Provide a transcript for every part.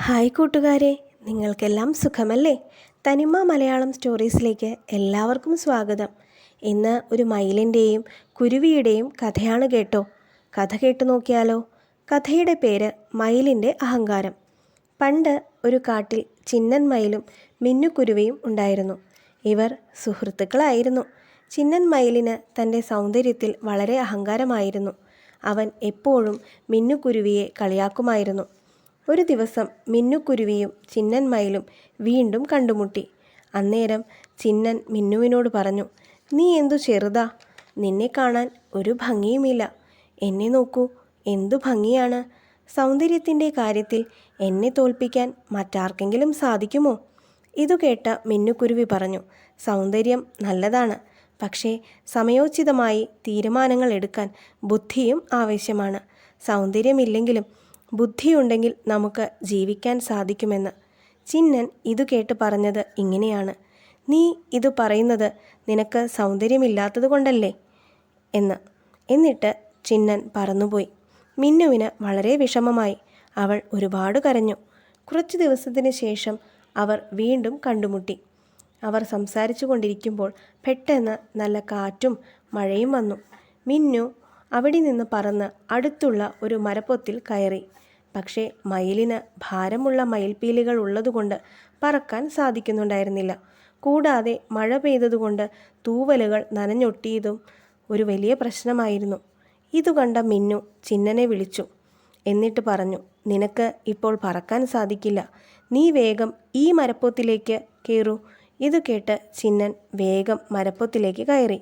Hi കൂട്ടുകാരെ, നിങ്ങൾക്കെല്ലാം സുഖമല്ലേ? തനിമ മലയാളം സ്റ്റോറീസിലേക്ക് എല്ലാവർക്കും സ്വാഗതം. ഇന്ന് ഒരു മയിലിൻ്റെയും കുരുവിയുടെയും കഥയാണ് കേട്ടോ. കഥ കേട്ടു നോക്കിയാലോ? കഥയുടെ പേര് മയിലിൻ്റെ അഹങ്കാരം. പണ്ട് ഒരു കാട്ടിൽ ചിന്നൻ മയിലും മിന്നുക്കുരുവിയും ഉണ്ടായിരുന്നു. ഇവർ സുഹൃത്തുക്കളായിരുന്നു. ചിന്നൻ മയിലിന് തൻ്റെ സൗന്ദര്യത്തിൽ വളരെ അഹങ്കാരമായിരുന്നു. അവൻ എപ്പോഴും മിന്നുക്കുരുവിയെ കളിയാക്കുമായിരുന്നു. ഒരു ദിവസം മിന്നുക്കുരുവിയും ചിന്നൻ മയിലും വീണ്ടും കണ്ടുമുട്ടി. അന്നേരം ചിന്നൻ മിന്നുവിനോട് പറഞ്ഞു, "നീ എന്തു ചെറുതാ, നിന്നെ കാണാൻ ഒരു ഭംഗിയുമില്ല. എന്നെ നോക്കൂ, എന്തു ഭംഗിയാണ്. സൗന്ദര്യത്തിൻ്റെ കാര്യത്തിൽ എന്നെ തോൽപ്പിക്കാൻ മറ്റാർക്കെങ്കിലും സാധിക്കുമോ?" ഇതു കേട്ട മിന്നുക്കുരുവി പറഞ്ഞു, "സൗന്ദര്യം നല്ലതാണ്, പക്ഷേ സമയോചിതമായി തീരുമാനങ്ങൾ എടുക്കാൻ ബുദ്ധിയും ആവശ്യമാണ്. സൗന്ദര്യമില്ലെങ്കിലും ബുദ്ധിയുണ്ടെങ്കിൽ നമുക്ക് ജീവിക്കാൻ സാധിക്കുമെന്ന്." ചിന്നൻ ഇതു കേട്ട് പറഞ്ഞത് ഇങ്ങനെയാണ്, "നീ ഇത് പറയുന്നത് നിനക്ക് സൗന്ദര്യമില്ലാത്തത് കൊണ്ടല്ലേ എന്ന്." എന്നിട്ട് ചിന്നൻ പറന്നുപോയി. മിന്നുവിന് വളരെ വിഷമമായി. അവൾ ഒരുപാട് കരഞ്ഞു. കുറച്ചു ദിവസത്തിന് ശേഷം അവർ വീണ്ടും കണ്ടുമുട്ടി. അവർ സംസാരിച്ചു കൊണ്ടിരിക്കുമ്പോൾ പെട്ടെന്ന് നല്ല കാറ്റും മഴയും വന്നു. മിന്നു അവിടെ നിന്ന് പറന്ന് അടുത്തുള്ള ഒരു മരപ്പൊത്തിൽ കയറി. പക്ഷേ മയിലിന് ഭാരമുള്ള മയിൽപ്പീലികൾ ഉള്ളതുകൊണ്ട് പറക്കാൻ സാധിക്കുന്നുണ്ടായിരുന്നില്ല. കൂടാതെ മഴ പെയ്തതുകൊണ്ട് തൂവലുകൾ നനഞ്ഞൊട്ടിയതും ഒരു വലിയ പ്രശ്നമായിരുന്നു. ഇതു കണ്ട മിന്നു ചിന്നനെ വിളിച്ചു. എന്നിട്ട് പറഞ്ഞു, "നിനക്ക് ഇപ്പോൾ പറക്കാൻ സാധിക്കില്ല. നീ വേഗം ഈ മരപ്പൊത്തിലേക്ക് കയറൂ." ഇത് കേട്ട് ചിന്നൻ വേഗം മരപ്പൊത്തിലേക്ക് കയറി.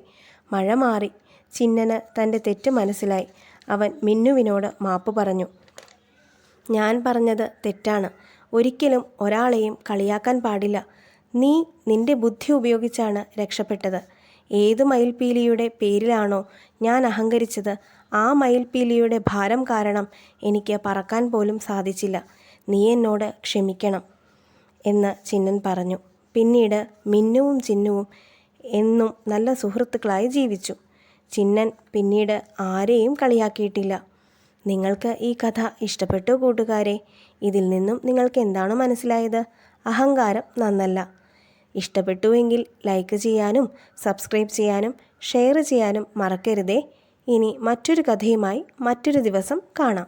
മഴ മാറി. ചിന്നന് തൻ്റെ തെറ്റ് മനസ്സിലായി. അവൻ മിന്നുവിനോട് മാപ്പ് പറഞ്ഞു. "ഞാൻ പറഞ്ഞത് തെറ്റാണ്. ഒരിക്കലും ഒരാളെയും കളിയാക്കാൻ പാടില്ല. നീ നിന്റെ ബുദ്ധി ഉപയോഗിച്ചാണ് രക്ഷപ്പെട്ടത്. ഏത് മയിൽപ്പീലിയുടെ പേരിലാണോ ഞാൻ അഹങ്കരിച്ചത്, ആ മയിൽപ്പീലിയുടെ ഭാരം കാരണം എനിക്ക് പറക്കാൻ പോലും സാധിച്ചില്ല. നീ എന്നോട് ക്ഷമിക്കണം" എന്ന് ചിന്നൻ പറഞ്ഞു. പിന്നീട് മിന്നുവും ചിന്നുവും എന്നും നല്ല സുഹൃത്തുക്കളായി ജീവിച്ചു. ചിന്നൻ പിന്നീട് ആരെയും കളിയാക്കിയിട്ടില്ല. നിങ്ങൾക്ക് ഈ കഥ ഇഷ്ടപ്പെട്ടോ കൂട്ടുകാരെ? ഇതിൽ നിന്നും നിങ്ങൾക്ക് എന്താണ് മനസ്സിലായത്? അഹങ്കാരം നന്നല്ല. ഇഷ്ടപ്പെട്ടുവെങ്കിൽ ലൈക്ക് ചെയ്യാനും സബ്സ്ക്രൈബ് ചെയ്യാനും ഷെയർ ചെയ്യാനും മറക്കരുതേ. ഇനി മറ്റൊരു കഥയുമായി മറ്റൊരു ദിവസം കാണാം.